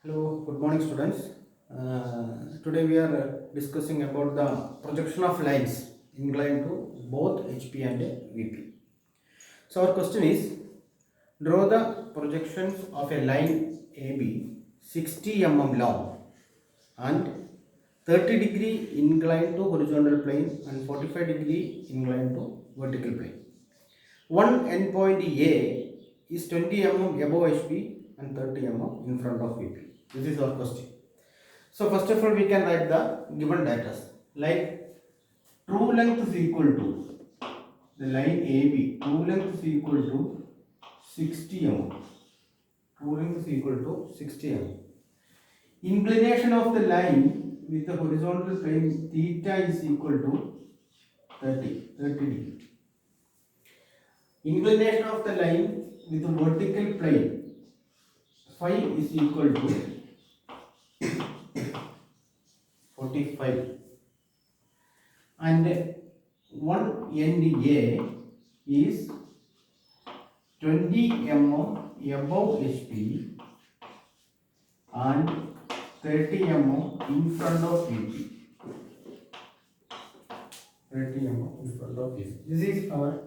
Hello, good morning students. Today we are discussing about the projection of lines inclined to both HP and VP. So our question is, draw the projections of a line AB 60 mm long and 30-degree inclined to horizontal plane and 45-degree inclined to vertical plane. One endpoint A is 20 mm above HP and 30 mm in front of VP. This is our question. So first of all, we can write the given data. Like true length is equal to the line AB. True length is equal to 60 mm. True length is equal to 60 mm. Inclination of the line with the horizontal plane theta is equal to 30 degree. Inclination of the line with the vertical plane phi is equal to 45, and one end A is 20 mm above HP and 30 mm in front of VP. 30 mm in front of VP. This is our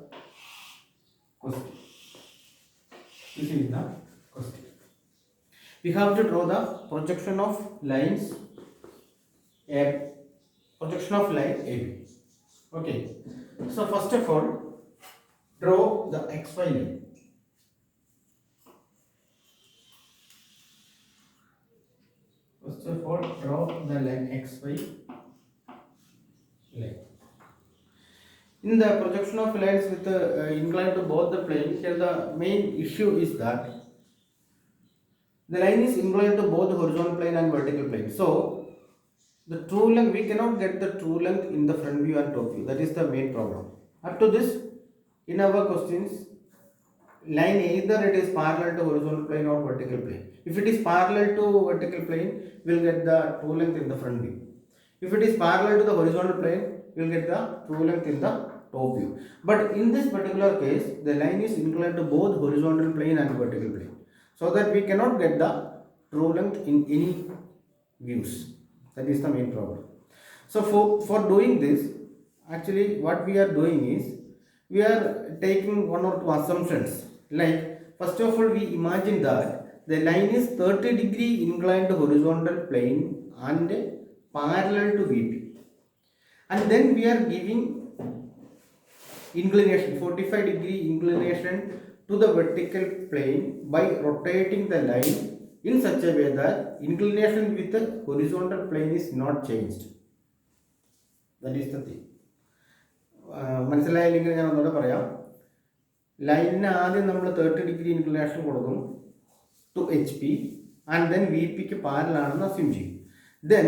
question. This is the question. We have to draw the projection of lines, a projection of line AB. Okay. So first of all, draw the XY line. First of all, draw the line XY line. In the projection of lines with inclined to both the plane, here the main issue is that the line is inclined to both horizontal plane and vertical plane. So the true length, we cannot get the true length in the front view and top view. That is the main problem. Up to this, in our questions, line either it is parallel to horizontal plane or vertical plane. If it is parallel to vertical plane, we will get the true length in the front view. If it is parallel to the horizontal plane, we will get the true length in the top view. But in this particular case, the line is inclined to both horizontal plane and vertical plane, so that we cannot get the true length in any views. That is the main problem. So for doing this, actually what we are doing is, we are taking one or two assumptions. Like first of all, we imagine that the line is 30-degree inclined to horizontal plane and parallel to VP, and then we are giving inclination 45-degree inclination to the vertical plane by rotating the line in such a way that inclination with the horizontal plane is not changed. That is the thing. മനസ്സിലായില്ലെങ്കിൽ ഞാൻ ഒന്നുകൂടെ പറയാം. ലൈനിന് ആദ്യം നമ്മൾ 30-degree inclination കൊടുക്കും to HP and then VPക്ക് പാരലാണെന്ന് അസ്യൂം ചെയ്യും. ദെൻ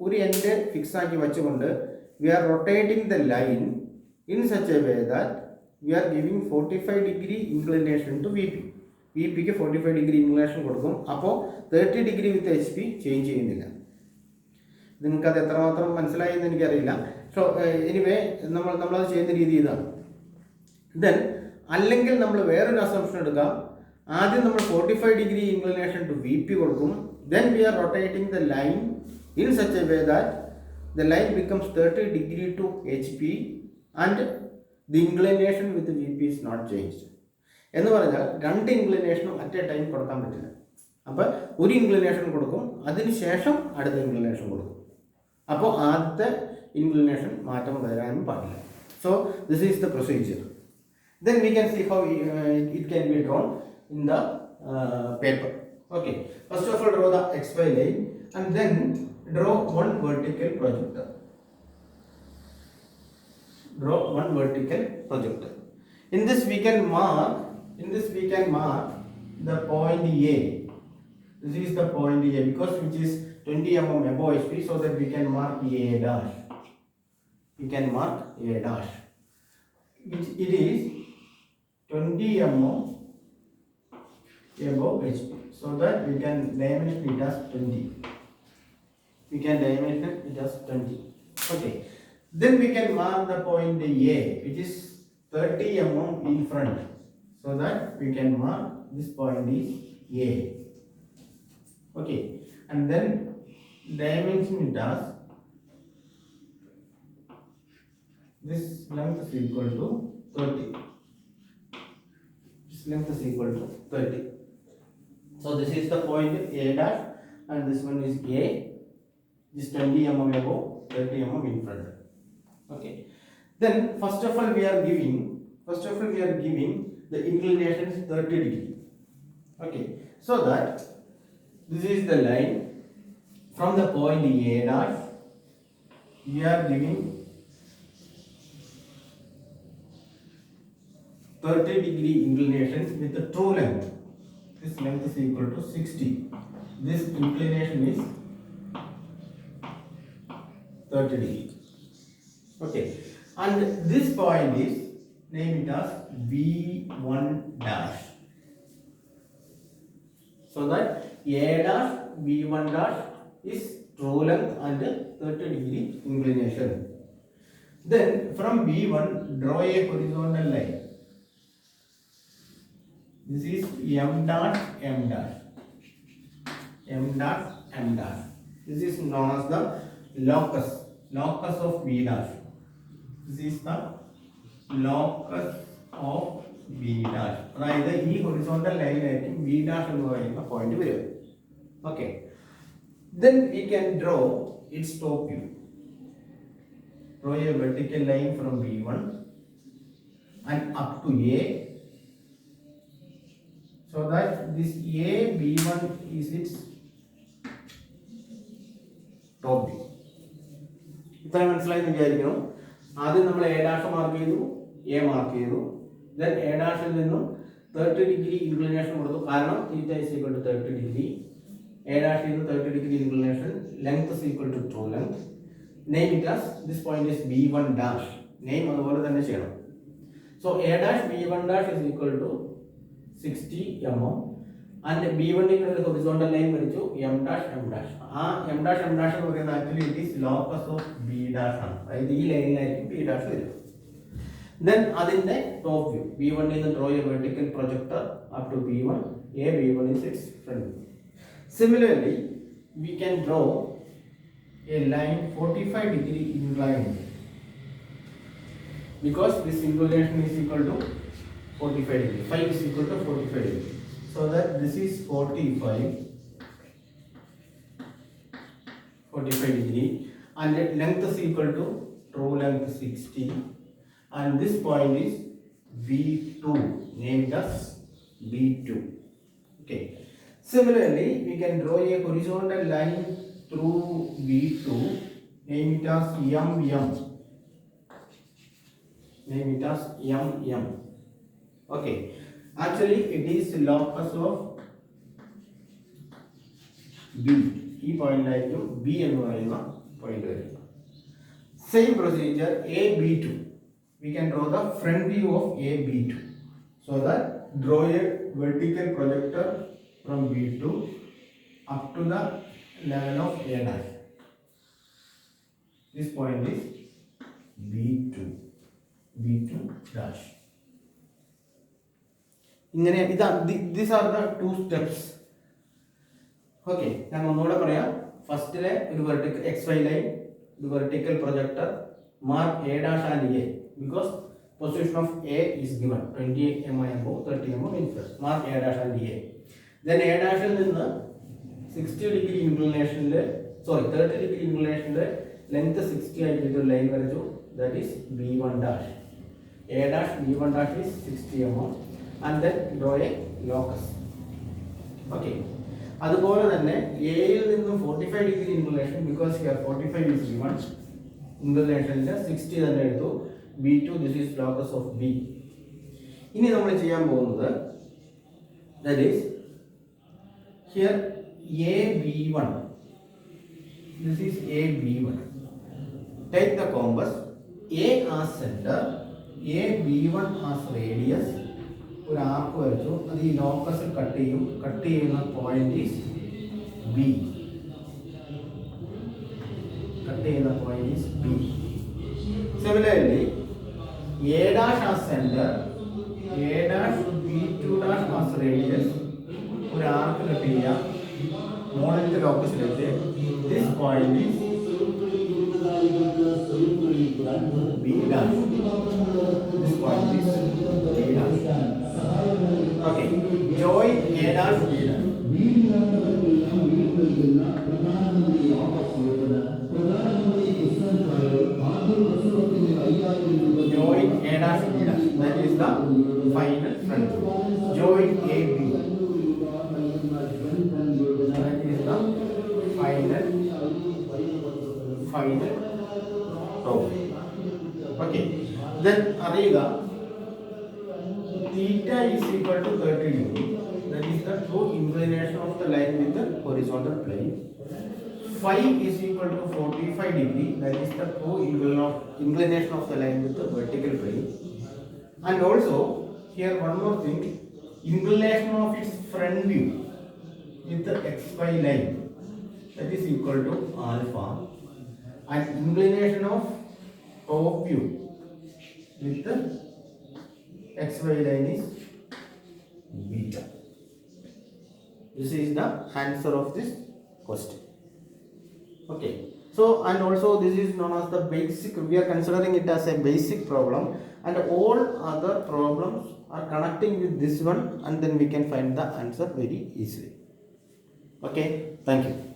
ഒരു എൻഡ് ഫിക്സ് ആക്കി വെച്ചുകൊണ്ട് we are rotating the line in such a way that we are giving 45-degree inclination to VP. VPക്ക് 45-degree inclination കൊടുക്കും. അപ്പോൾ 30-degree with HP ചേഞ്ച് ചെയ്യുന്നില്ല. നിങ്ങൾക്കത് എത്രമാത്രം മനസ്സിലായി എന്ന് എനിക്കറിയില്ല. സോ എനിവേ നമ്മളത് ചെയ്യുന്ന രീതി ഇതാണ്. ദെൻ അല്ലെങ്കിൽ നമ്മൾ വേറൊരു അസംപ്ഷൻ എടുക്കാം. ആദ്യം നമ്മൾ 45-degree inclination to VP കൊടുക്കും. Then we are rotating the line in such a way that the line becomes 30-degree to HP and the inclination with the VP is not changed. എന്ന് പറഞ്ഞാൽ രണ്ട് ഇൻക്ലിനേഷനും at A time കൊടുക്കാൻ പറ്റില്ല. അപ്പോൾ ഒരു inclination കൊടുക്കും, അതിനുശേഷം അടുത്ത ഇൻക്ലിനേഷൻ കൊടുക്കും. അപ്പോൾ ആദ്യത്തെ ഇൻക്ലിനേഷൻ മാറ്റം വരാനും പാടില്ല. So this is the procedure. Then we can see how it can be drawn in the paper. Okay, first of all draw the XY line and then draw one vertical projector. Draw one vertical projector. In this we can mark the point A. This is the point A because which is 20 mm above HP, so that we can mark A dash. We can mark A dash. It is 20 mm above HP, so that we can dimension it as 20. We can dimension it as 20. Okay. Then we can mark the point A, which is 30 mm in front, so that we can mark this point is A. Okay, and then dimension it as this length is equal to 30. This length is equal to 30. So this is the point A dash, and this one is A. This 20 mm above, 30 mm in front. Okay. Then first of all we are giving the inclination is 30 degree. Okay. So that this is the line from the point A dash. We are giving 30 degree inclination with the true length. This length is equal to 60. This inclination is 30 degree. Okay. And this point is, name it as V1 dash. So that A dash V1 dash is true length and 30 degree inclination. Then from V1 draw a horizontal line. This is M dash M dash. M dash M dash. This is known as the locus of V dash. This is the locus of V dash. അതായത് ഈ horizontal ലൈനായിരിക്കും V dash എന്ന് പറയുന്ന point വരിക. Okay. Then we can draw its top view. Draw a vertical line from V1 and up to A. So that this A B1 is its top view. ഇത്ര മനസ്സിലായെന്ന് വിചാരിക്കണം. ആദ്യം നമ്മൾ A dash mark ചെയ്തു, A mark ചെയ്തു. Then A ഡാഷിൽ നിന്നും 30 degree inclination കൊടുത്തു. കാരണം theta is equal to 30 degree. A ഡാഷിൽ നിന്ന് 30 degree inclination, length is equal to true length. Name it as this point is B1 dash. Name അതുപോലെ തന്നെ ചെയ്യണം. So A dash B1 dash is equal to 60 mm and B1 ന്റെ ഒരു horizontal line വരച്ചു M dash M dash. ആ M dash M dash എന്ന് പറയുന്നത് actually it is locus of B dash ആണ്. അതായത് ഈ ലൈനിലായിരിക്കും B dash വരിക. Then അതിന്റെ ടോപ്പ് വ്യൂ B1 ൽ നിന്ന് draw a vertical projector up to B1. A B1 is its front view. Similarly, we can draw a line 45 degree inclined because this inclination is equal to 45 degree. Phi is equal to 45 degree. So that this is 45 degree and length is equal to true length 60 and this point is B2, named as B2. Okay. Similarly, we can draw a horizontal line through B2, name it as MM. Name it as MM. Okay. Actually, it is locus of B. ഈ പോയിന്റിലായിരിക്കും B എന്ന് പറയുന്ന point വരുന്നത്. Same procedure A B2. We can draw the front view of A B2. So that draw a vertical projector from B2 up to the level of A dash. This point is B2 dash. ഇങ്ങനെ these are the two steps. Okay, ഞാൻ ഒന്നുകൂടെ പറയാം. ഫസ്റ്റിലെ ഒരു vertical XY line, ഒരു vertical projector, mark A dash and A because position of A is given 20 mm above, 30 mm in front. Mark A dash and A. Then A dash ൽ നിന്ന് 60 degree inclination 30 degree inclination length 60 ആയിട്ട് line വരച്ചു. That is B1 dash. A dash B1 dash is 60 mm. And then draw a locus. Okay. അതുപോലെ തന്നെ എയിൽ നിന്നും 45 degree inclination because here 45 is given. ഇൻക്ലിനേഷനിൽ 60 തന്നെ എടുത്തു. B2 this is locus of B. ഇനി നമ്മൾ ചെയ്യാൻ പോകുന്നത് that is here AB1. This is AB1. Take the compass. A as center, AB1 as radius. ഒരു ആർക്ക് വരച്ചു. അത് ഈ ലോക്കസിൽ കട്ട് ചെയ്യുന്ന point is B. Similarly A dash as centre, A dash B2 dash as radius. ഒരു ആർക്ക് cut ചെയ്യുക. മുകളിലത്തെ ലോക്കസിലേക്ക് this point is B dash. This point is B dash. Okay. Join A dash B dash. Join A dash B dash. That is the final front. Join A B. That is the final top. Okay. Then അറിയുക theta is equal to 30 degree. That is the true inclination of the line with the horizontal plane. Phi is equal to 45 degree. That is the true inclination of the line with the vertical plane. And also here one more thing, inclination of its front view with the xy line, that is equal to alpha, and inclination of top view with the xy line is beta. This is the answer of this question. Okay. So and also this is known as the basic, we are considering it as a basic problem, and all other problems are connecting with this one, and then we can find the answer very easily. Okay, thank you.